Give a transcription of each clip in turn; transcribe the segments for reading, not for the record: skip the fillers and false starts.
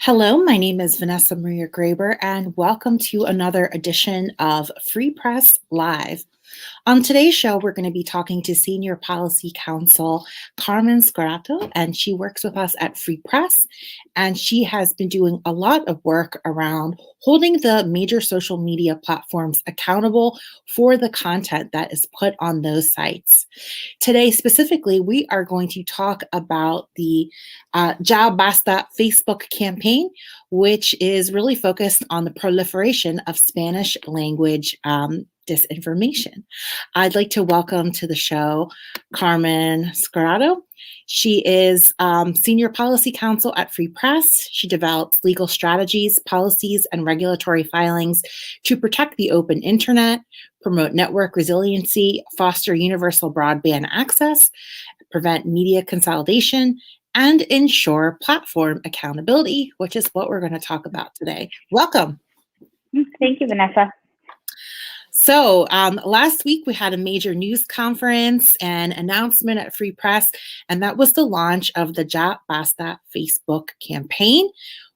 Hello, my name is Vanessa Maria Graber, and welcome to another edition of Free Press Live. On today's show, we're going to be talking to Senior Policy Counsel Carmen Scarato, and she works with us at Free Press, and she has been doing a lot of work around holding the major social media platforms accountable for the content that is put on those sites. Today, specifically, we are going to talk about the Jabbasta Facebook campaign, which is really focused on the proliferation of Spanish language disinformation. I'd like to welcome to the show Carmen Scarato. She is Senior Policy Counsel at Free Press. She develops legal strategies, policies, and regulatory filings to protect the open internet, promote network resiliency, foster universal broadband access, prevent media consolidation, and ensure platform accountability, which is what we're going to talk about today. Welcome. Thank you, Vanessa. So last week we had a major news conference and announcement at Free Press, and that was the launch of the Jabbasta Facebook campaign,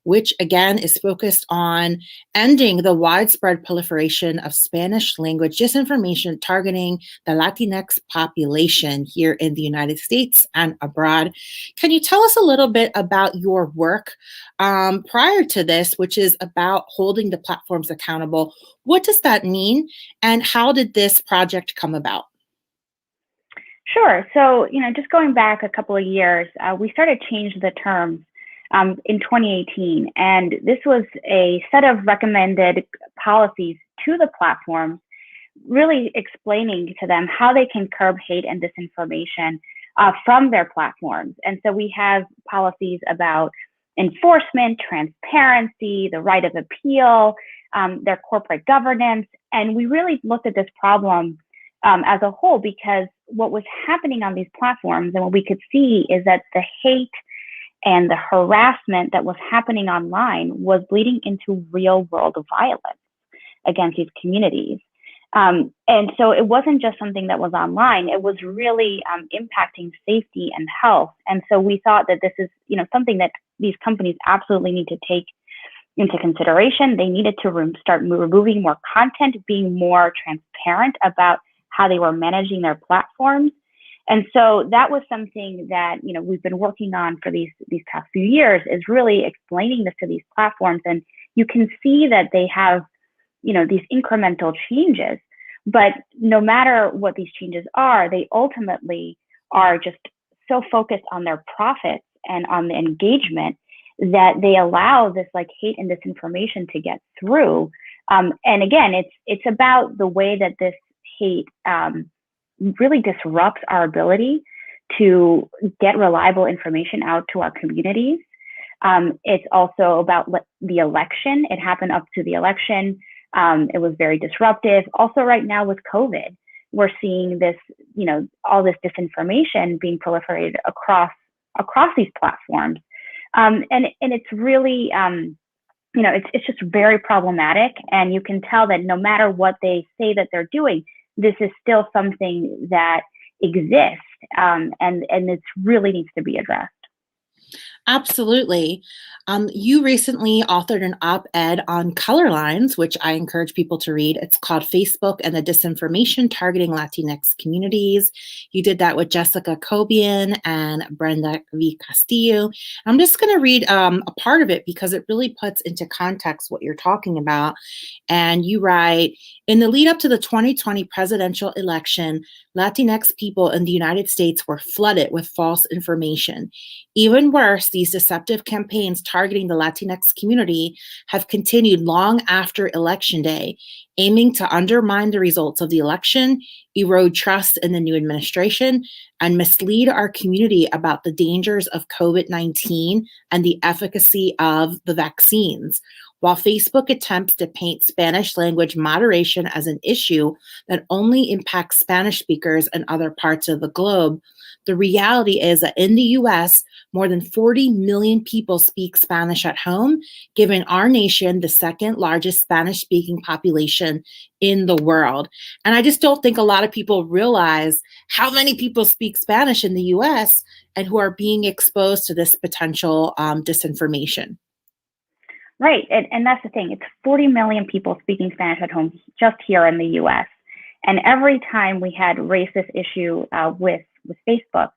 which again is focused on ending the widespread proliferation of Spanish language disinformation targeting the Latinx population here in the United States and abroad. Can you tell us a little bit about your work prior to this, which is about holding the platforms accountable? What does that mean, and how did this project come about? Sure. So, just going back a couple of years, we started to change the terms in 2018, and this was a set of recommended policies to the platforms, really explaining to them how they can curb hate and disinformation from their platforms. And so we have policies about enforcement, transparency, the right of appeal, their corporate governance. And we really looked at this problem as a whole, because what was happening on these platforms and what we could see is that the hate and the harassment that was happening online was leading into real world violence against these communities. And so it wasn't just something that was online, it was really impacting safety and health. And so we thought that this is, something that these companies absolutely need to take into consideration. They needed to start removing more content, being more transparent about how they were managing their platforms. And so that was something that, we've been working on for these past few years, is really explaining this to these platforms. And you can see that they have, these incremental changes, but no matter what these changes are, they ultimately are just so focused on their profits and on the engagement that they allow this hate and disinformation to get through. And again, it's about the way that this hate really disrupts our ability to get reliable information out to our communities. It's also about the election. It happened up to the election. It was very disruptive. Also right now with COVID, we're seeing this, all this disinformation being proliferated across these platforms. And it's really, it's just very problematic. And you can tell that no matter what they say that they're doing, this is still something that exists, and it really needs to be addressed. Absolutely. You recently authored an op-ed on color lines, which I encourage people to read. It's called Facebook and the Disinformation Targeting Latinx Communities. You did that with Jessica Cobian and Brenda V. Castillo. I'm just going to read a part of it because it really puts into context what you're talking about. And you write, in the lead up to the 2020 presidential election, Latinx people in the United States were flooded with false information. Even worse, these deceptive campaigns targeting the Latinx community have continued long after Election Day, aiming to undermine the results of the election, erode trust in the new administration, and mislead our community about the dangers of COVID-19 and the efficacy of the vaccines. While Facebook attempts to paint Spanish language moderation as an issue that only impacts Spanish speakers in other parts of the globe, the reality is that in the US, more than 40 million people speak Spanish at home, giving our nation the second largest Spanish-speaking population in the world. And I just don't think a lot of people realize how many people speak Spanish in the US and who are being exposed to this potential disinformation. Right. And that's the thing. It's 40 million people speaking Spanish at home just here in the US. And every time we had raised this issue with Facebook,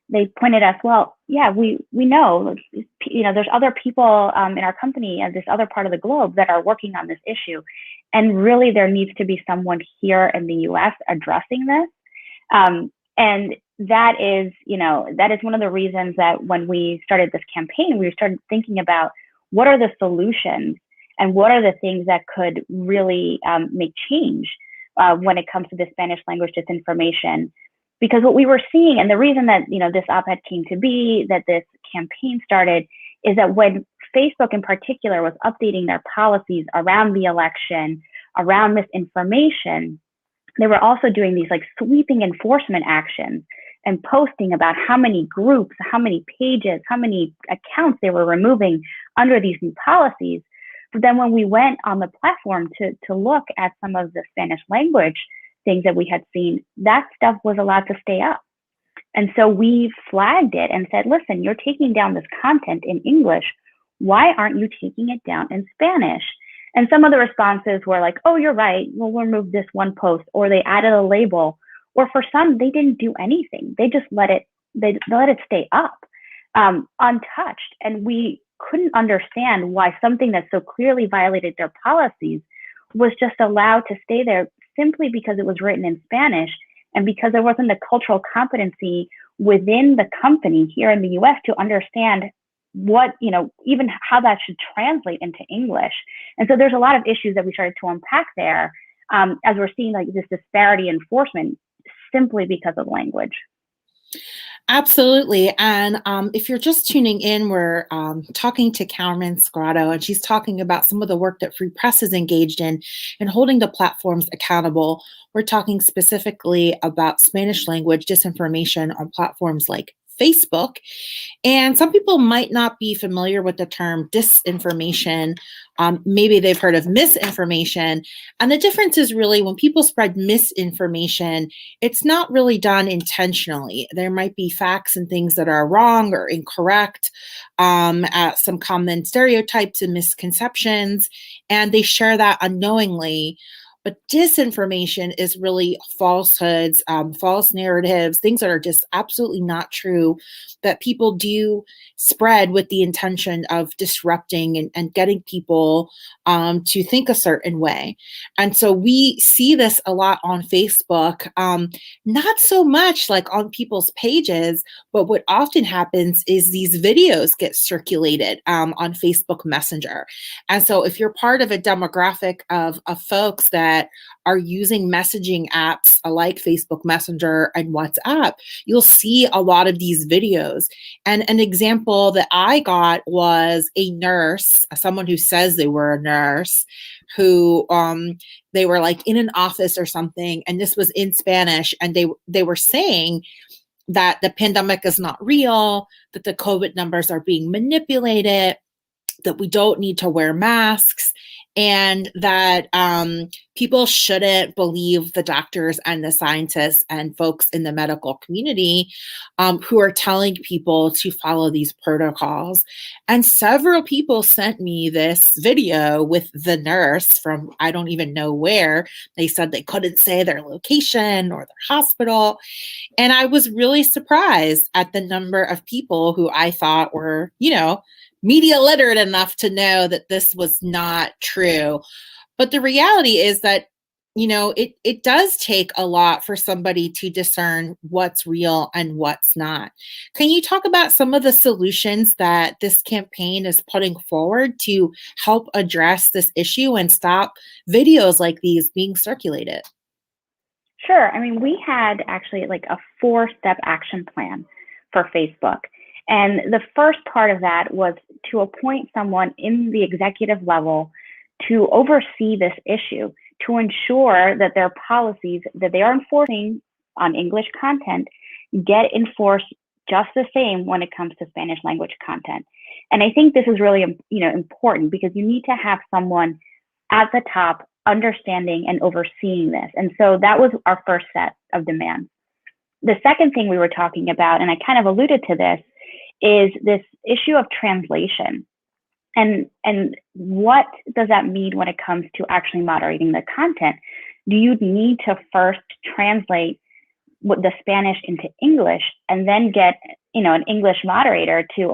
they pointed us, well, yeah, we know, there's other people in our company and this other part of the globe that are working on this issue. And really there needs to be someone here in the US addressing this. And that is one of the reasons that when we started this campaign, we started thinking about what are the solutions and what are the things that could really make change when it comes to the Spanish language disinformation. Because what we were seeing, and the reason that this op-ed came to be, that this campaign started, is that when Facebook in particular was updating their policies around the election, around misinformation, they were also doing these like sweeping enforcement actions and posting about how many groups, how many pages, how many accounts they were removing under these new policies. But then when we went on the platform to look at some of the Spanish language things that we had seen, that stuff was allowed to stay up. And so we flagged it and said, listen, you're taking down this content in English. Why aren't you taking it down in Spanish? And some of the responses were like, oh, you're right. We'll remove this one post, or they added a label. Or for some, they didn't do anything. They just let it stay up untouched. And we couldn't understand why something that so clearly violated their policies was just allowed to stay there simply because it was written in Spanish and because there wasn't the cultural competency within the company here in the US to understand what, even how that should translate into English. And so there's a lot of issues that we started to unpack there as we're seeing like this disparity in enforcement simply because of language. Absolutely. And if you're just tuning in, we're talking to Cameron Scrotto, and she's talking about some of the work that Free Press is engaged in holding the platforms accountable. We're talking specifically about Spanish language disinformation on platforms like Facebook. And some people might not be familiar with the term disinformation. Maybe they've heard of misinformation. And the difference is really when people spread misinformation, it's not really done intentionally. There might be facts and things that are wrong or incorrect, some common stereotypes and misconceptions, and they share that unknowingly. But disinformation is really falsehoods, false narratives, things that are just absolutely not true that people do spread with the intention of disrupting and getting people to think a certain way. And so we see this a lot on Facebook, not so much like on people's pages, but what often happens is these videos get circulated on Facebook Messenger. And so if you're part of a demographic of folks that are using messaging apps like Facebook Messenger and WhatsApp, you'll see a lot of these videos. And an example that I got was a nurse, someone who says they were a nurse, who they were like in an office or something, and this was in Spanish, and they were saying that the pandemic is not real, that the COVID numbers are being manipulated, that we don't need to wear masks, and that people shouldn't believe the doctors and the scientists and folks in the medical community who are telling people to follow these protocols. And several people sent me this video with the nurse from I don't even know where. They said they couldn't say their location or their hospital. And I was really surprised at the number of people who I thought were, media literate enough to know that this was not true. But the reality is that, it does take a lot for somebody to discern what's real and what's not. Can you talk about some of the solutions that this campaign is putting forward to help address this issue and stop videos like these being circulated? Sure. I mean, we had actually like a 4-step action plan for Facebook. And the first part of that was to appoint someone in the executive level to oversee this issue, to ensure that their policies that they are enforcing on English content get enforced just the same when it comes to Spanish language content. And I think this is really, important because you need to have someone at the top understanding and overseeing this. And so that was our first set of demands. The second thing we were talking about, and I kind of alluded to this, is this issue of translation. And what does that mean when it comes to actually moderating the content? Do you need to first translate the Spanish into English and then get an English moderator to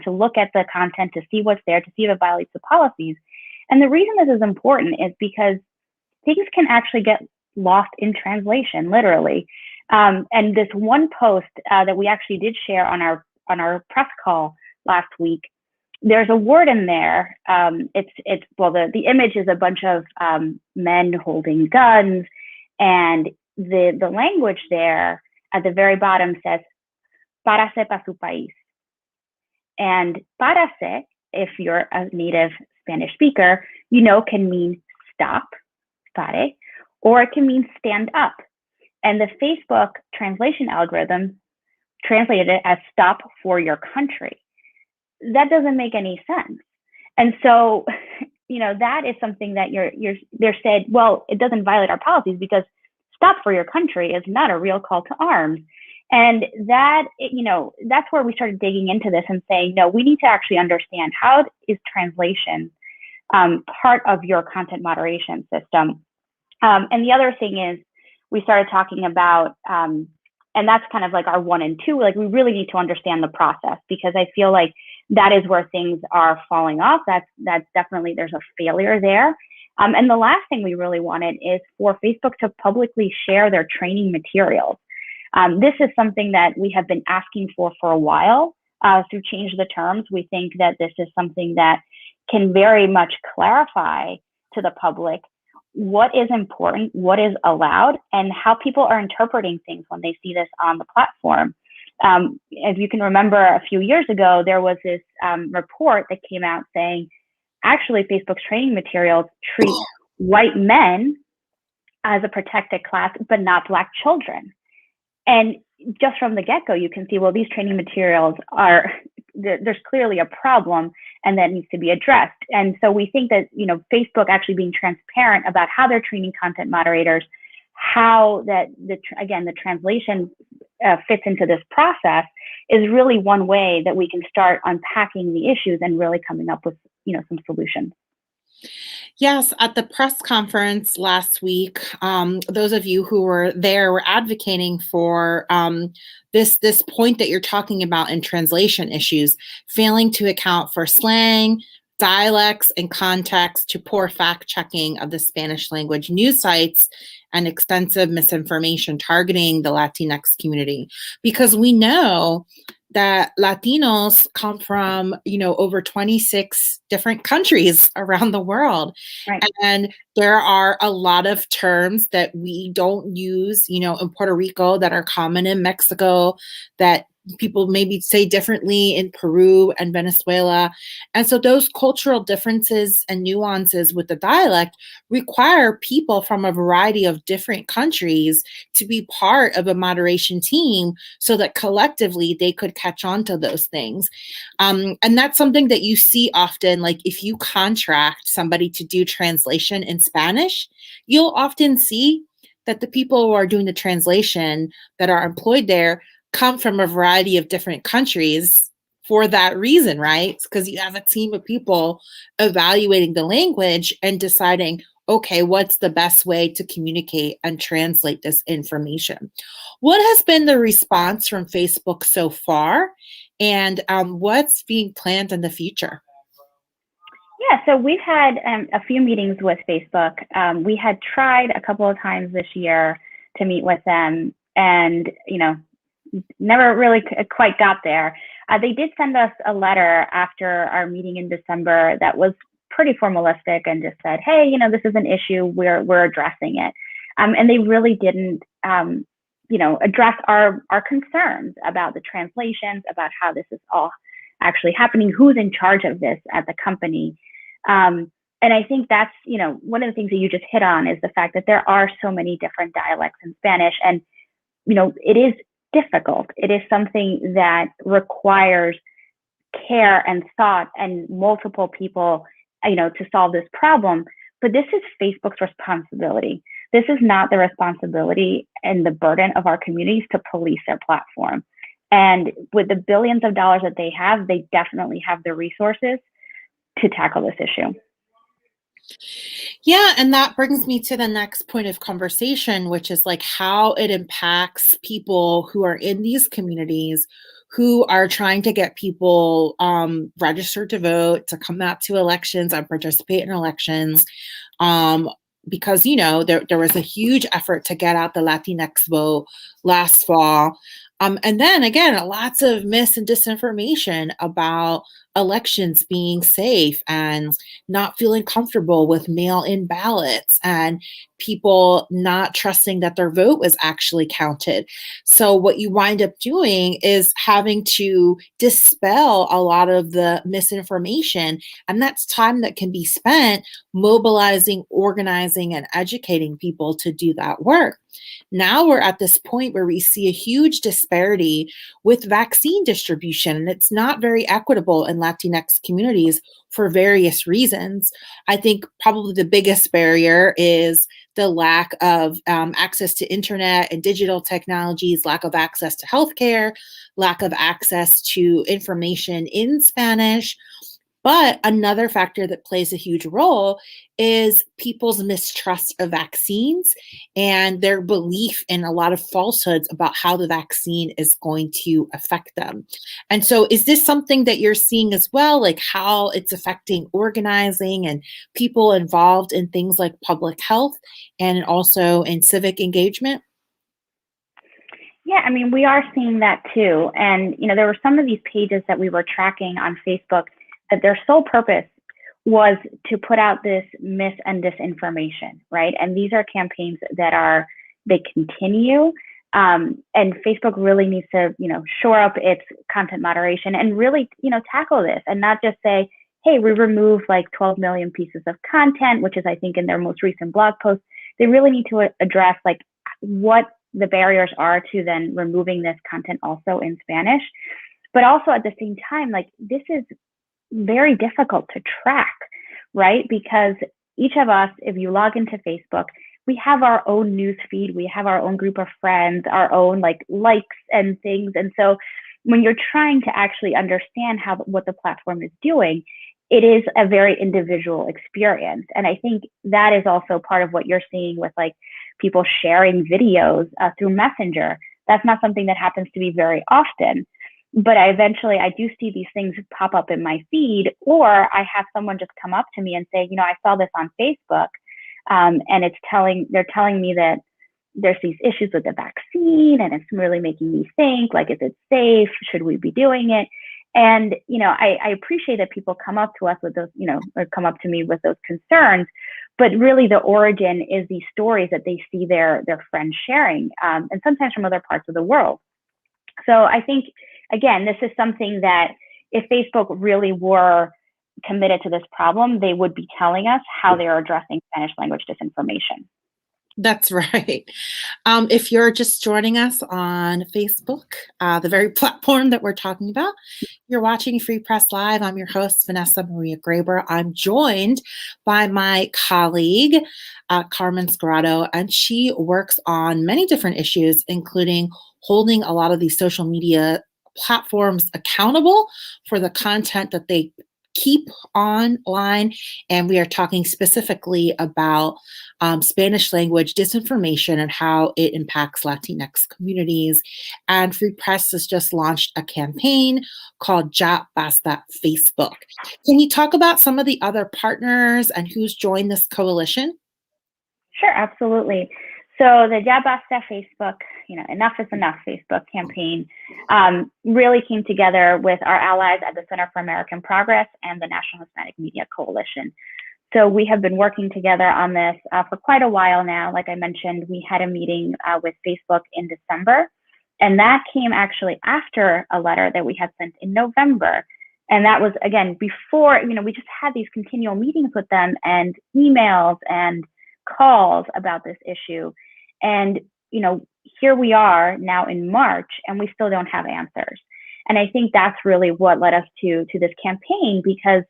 look at the content, to see what's there, to see if it violates the policies? And the reason this is important is because things can actually get lost in translation, literally. And this one post that we actually did share on our press call last week, there's a word in there. The image is a bunch of men holding guns, and the language there at the very bottom says "Párase pa su país," and "párase," if you're a native Spanish speaker, can mean stop, pare, or it can mean stand up. And the Facebook translation algorithm translated it as "stop for your country." That doesn't make any sense. And so, that is something that they're said, well, it doesn't violate our policies because "stop for your country" is not a real call to arms. And that's where we started digging into this and saying, no, we need to actually understand, how is translation part of your content moderation system? And the other thing is, we started talking about, and that's kind of like our 1 and 2, like we really need to understand the process, because I feel like that is where things are falling off. That's definitely, there's a failure there. And the last thing we really wanted is for Facebook to publicly share their training materials. This is something that we have been asking for a while through Change the Terms. We think that this is something that can very much clarify to the public what is important, what is allowed, and how people are interpreting things when they see this on the platform. As you can remember, a few years ago, there was this report that came out saying, actually, Facebook's training materials treat white men as a protected class, but not Black children. And just from the get-go, you can see, well, these training materials there's clearly a problem, and that needs to be addressed. And so we think that, Facebook actually being transparent about how they're training content moderators, how that the translation fits into this process, is really one way that we can start unpacking the issues and really coming up with, some solutions. Yes, at the press conference last week, those of you who were there were advocating for this point that you're talking about in translation issues, failing to account for slang, dialects, and context, to poor fact-checking of the Spanish language news sites, and extensive misinformation targeting the Latinx community. Because we know that Latinos come from, over 26 different countries around the world. Right. And there are a lot of terms that we don't use, in Puerto Rico, that are common in Mexico, that people maybe say differently in Peru and Venezuela. And so those cultural differences and nuances with the dialect require people from a variety of different countries to be part of a moderation team, so that collectively they could catch on to those things. And that's something that you see often. Like, if you contract somebody to do translation in Spanish, you'll often see that the people who are doing the translation that are employed there come from a variety of different countries for that reason, right? Because you have a team of people evaluating the language and deciding, okay, what's the best way to communicate and translate this information? What has been the response from Facebook so far, and what's being planned in the future? Yeah, so we've had a few meetings with Facebook. We had tried a couple of times this year to meet with them, and never really quite got there. They did send us a letter after our meeting in December that was pretty formalistic and just said, hey, this is an issue, we're addressing it. And they really didn't, address our concerns about the translations, about how this is all actually happening, who's in charge of this at the company. And I think that's, one of the things that you just hit on is the fact that there are so many different dialects in Spanish, and, it is difficult. It is something that requires care and thought and multiple people, to solve this problem. But this is Facebook's responsibility. This is not the responsibility and the burden of our communities to police their platform. And with the billions of dollars that they have, they definitely have the resources to tackle this issue. Yeah, and that brings me to the next point of conversation, which is like how it impacts people who are in these communities who are trying to get people registered to vote, to come out to elections and participate in elections. Um, because, you know, there was a huge effort to get out the Latinx vote last fall. And then again, lots of mis and disinformation about elections being safe and not feeling comfortable with mail-in ballots and people not trusting that their vote was actually counted. So what you wind up doing is having to dispel a lot of the misinformation, and that's time that can be spent mobilizing, organizing, and educating people to do that work. Now we're at this point where we see a huge disparity with vaccine distribution, and it's not very equitable in Latinx communities for various reasons. I think probably the biggest barrier is the lack of access to internet and digital technologies, lack of access to healthcare, lack of access to information in Spanish. But another factor that plays a huge role is people's mistrust of vaccines and their belief in a lot of falsehoods about how the vaccine is going to affect them. And so, is this something that you're seeing as well, like how it's affecting organizing and people involved in things like public health and also in civic engagement? Yeah, I mean, we are seeing that too. And, you know, there were some of these pages that we were tracking on Facebook that their sole purpose was to put out this mis and disinformation, right? And these are campaigns that they continue. And Facebook really needs to, you know, shore up its content moderation and really, you know, tackle this and not just say, hey, we removed like 12 million pieces of content, which is, I think, in their most recent blog post. They really need to address like what the barriers are to then removing this content also in Spanish. But also at the same time, like this is very difficult to track, right? Because each of us, if you log into Facebook, we have our own news feed, we have our own group of friends, our own like likes and things. And so when you're trying to actually understand what the platform is doing, it is a very individual experience. And I think that is also part of what you're seeing with like people sharing videos through Messenger. That's not something that happens to be very often. But I do see these things pop up in my feed, or I have someone just come up to me and say, you know, I saw this on Facebook, and they're telling me that there's these issues with the vaccine, and it's really making me think, like, is it safe? Should we be doing it? And, you know, I appreciate that people come up to us with those, you know, or come up to me with those concerns, but really the origin is these stories that they see their friends sharing, and sometimes from other parts of the world. So I think, again, this is something that if Facebook really were committed to this problem, they would be telling us how they are addressing Spanish language disinformation. That's right. If you're just joining us on Facebook, the very platform that we're talking about, you're watching Free Press Live. I'm your host, Vanessa Maria Graber. I'm joined by my colleague, Carmen Scarrato, and she works on many different issues, including holding a lot of these social media platforms accountable for the content that they keep online. And we are talking specifically about Spanish language disinformation and how it impacts Latinx communities. And Free Press has just launched a campaign called Jabbasta Facebook. Can you talk about some of the other partners and who's joined this coalition? Sure, absolutely. So the Jabbasta Facebook, you know, Enough is Enough Facebook campaign really came together with our allies at the Center for American Progress and the National Hispanic Media Coalition. So we have been working together on this for quite a while now. Like I mentioned, we had a meeting with Facebook in December, and that came actually after a letter that we had sent in November. And that was, again, before, you know, we just had these continual meetings with them and emails and calls about this issue. And, you know, here we are now in March, and we still don't have answers. And I think that's really what led us to this campaign, because,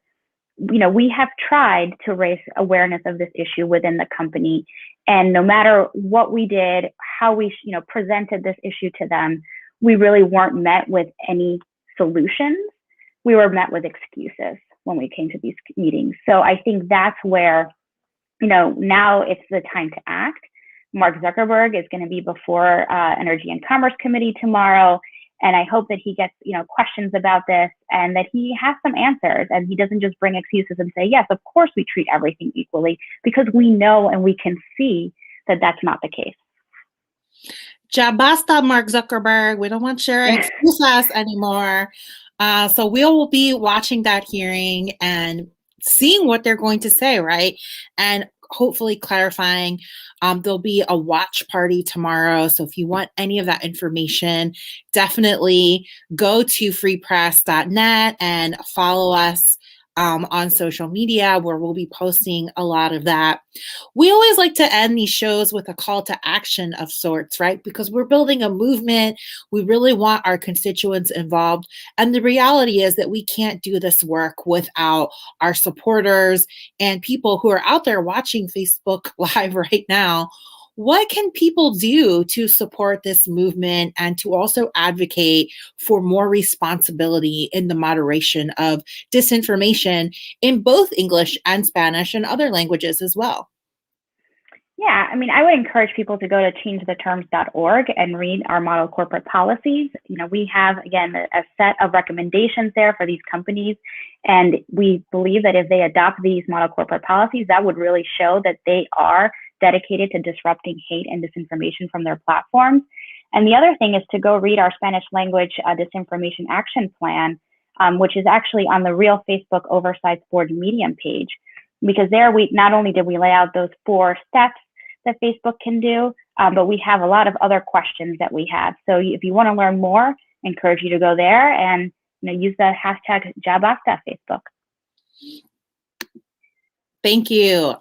you know, we have tried to raise awareness of this issue within the company. And no matter what we did, how we, you know, presented this issue to them, we really weren't met with any solutions. We were met with excuses. when we came to these meetings. So I think that's where, now it's the time to act. Mark Zuckerberg is going to be before Energy and Commerce Committee tomorrow. And I hope that he gets, questions about this and that he has some answers and he doesn't just bring excuses and say, yes, of course we treat everything equally, because we know and we can see that that's not the case. Jabbasta, Mark Zuckerberg. We don't want your excuses anymore. So we'll be watching that hearing and seeing what they're going to say, right? And hopefully clarifying. There'll be a watch party tomorrow. So if you want any of that information, definitely go to freepress.net and follow us on social media, where we'll be posting a lot of that. We always like to end these shows with a call to action of sorts, right? Because we're building a movement. We really want our constituents involved. And the reality is that we can't do this work without our supporters and people who are out there watching Facebook Live right now. What can people do to support this movement and to also advocate for more responsibility in the moderation of disinformation in both English and Spanish and other languages as well? Yeah, I would encourage people to go to changetheterms.org and read our model corporate policies. We have, again, a set of recommendations there for these companies. And we believe that if they adopt these model corporate policies, that would really show that they are dedicated to disrupting hate and disinformation from their platforms. And the other thing is to go read our Spanish language disinformation action plan, which is actually on the Real Facebook Oversight Board Medium page. Because there we not only did we lay out those 4 steps that Facebook can do, but we have a lot of other questions that we have. So if you want to learn more, I encourage you to go there and use the hashtag Jabbasta Facebook. Thank you.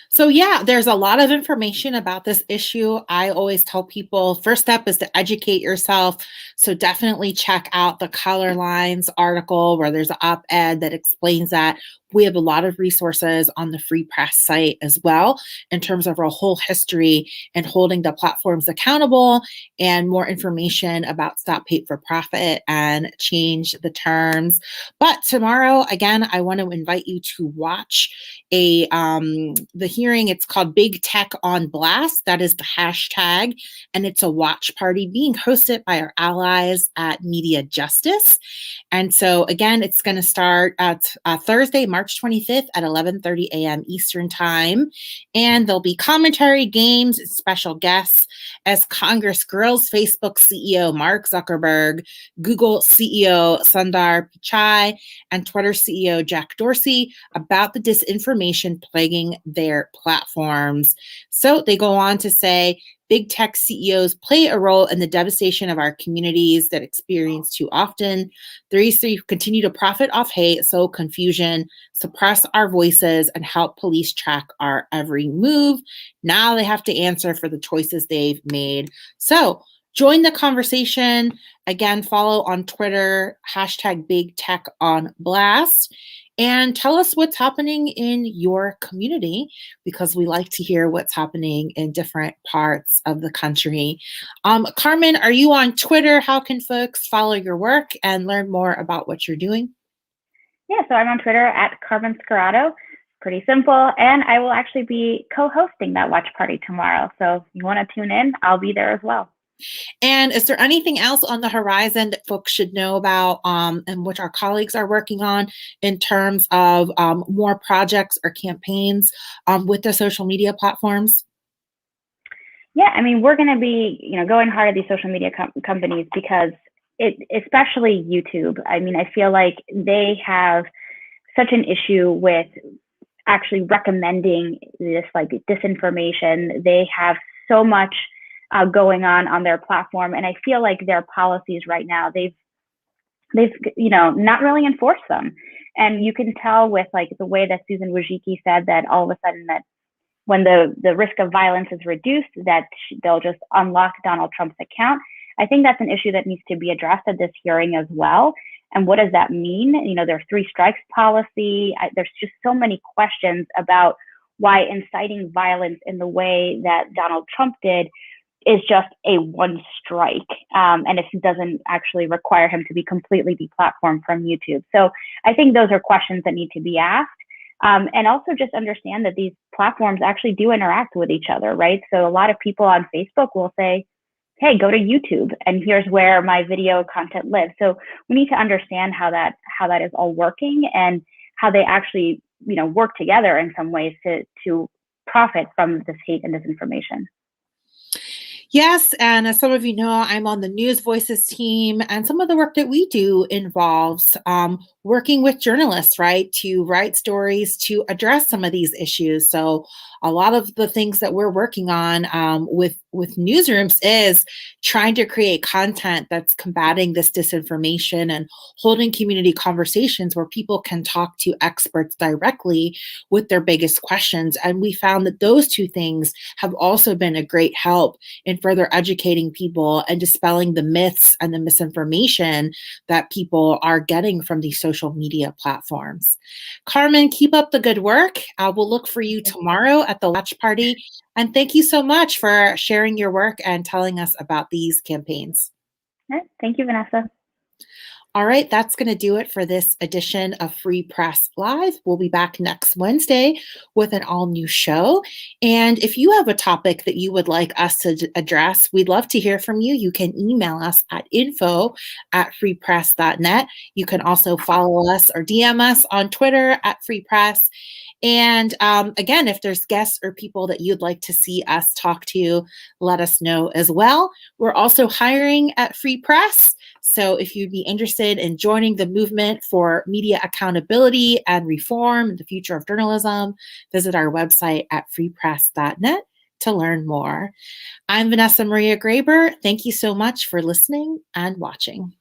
So yeah, there's a lot of information about this issue. I always tell people, first step is to educate yourself. So definitely check out the Color Lines article where there's an op-ed that explains that. We have a lot of resources on the Free Press site as well in terms of our whole history and holding the platforms accountable, and more information about Stop Hate for Profit and Change the Terms. But tomorrow, again, I want to invite you to watch the hearing. It's called Big Tech on Blast. That is the hashtag, and it's a watch party being hosted by our allies at Media Justice. And so again, it's going to start at Thursday, March 25th at 11:30 a.m. Eastern Time. And there'll be commentary, games, and special guests as Congress grills Facebook CEO Mark Zuckerberg, Google CEO Sundar Pichai, and Twitter CEO Jack Dorsey about the disinformation plaguing their platforms. So they go on to say, big tech CEOs play a role in the devastation of our communities that experience too often. They continue to profit off hate, sow confusion, suppress our voices, and help police track our every move. Now they have to answer for the choices they've made. So join the conversation. Again, follow on Twitter, hashtag Big Tech on Blast. And tell us what's happening in your community, because we like to hear what's happening in different parts of the country. Carmen, are you on Twitter? How can folks follow your work and learn more about what you're doing? Yeah, so I'm on Twitter at Carmen Scarrato. Pretty simple. And I will actually be co-hosting that watch party tomorrow. So if you want to tune in, I'll be there as well. And is there anything else on the horizon that folks should know about and which our colleagues are working on in terms of more projects or campaigns with the social media platforms? Yeah, we're going to be, going hard at these social media companies because especially YouTube. I feel like they have such an issue with actually recommending this disinformation. They have so much going on their platform, and I feel like their policies right now, they've not really enforced them. And you can tell with the way that Susan Wojcicki said that all of a sudden that when the risk of violence is reduced, that they'll just unlock Donald Trump's account. I think that's an issue that needs to be addressed at this hearing as well. And what does that mean? Their 3 strikes policy. There's just so many questions about why inciting violence in the way that Donald Trump did is just a one strike, and it doesn't actually require him to be completely deplatformed from YouTube. So I think those are questions that need to be asked. And also just understand that these platforms actually do interact with each other, right? So a lot of people on Facebook will say, hey, go to YouTube, and here's where my video content lives. So we need to understand how that is all working, and how they actually, work together in some ways to profit from this hate and disinformation. Yes, and as some of you know, I'm on the News Voices team, and some of the work that we do involves working with journalists, right, to write stories to address some of these issues. So a lot of the things that we're working on with newsrooms is trying to create content that's combating this disinformation and holding community conversations where people can talk to experts directly with their biggest questions. And we found that those two things have also been a great help in further educating people and dispelling the myths and the misinformation that people are getting from these social media platforms. Carmen, keep up the good work. We'll look for you tomorrow at the watch party. And thank you so much for sharing your work and telling us about these campaigns. All right. Thank you, Vanessa. All right, that's going to do it for this edition of Free Press Live. We'll be back next Wednesday with an all-new show. And if you have a topic that you would like us to address, we'd love to hear from you. You can email us at info@freepress.net. You can also follow us or DM us on Twitter @freepress. And again, if there's guests or people that you'd like to see us talk to, let us know as well. We're also hiring at Free Press. So if you'd be interested in joining the movement for media accountability and reform, the future of journalism, visit our website at freepress.net to learn more. I'm Vanessa Maria Graber. Thank you so much for listening and watching.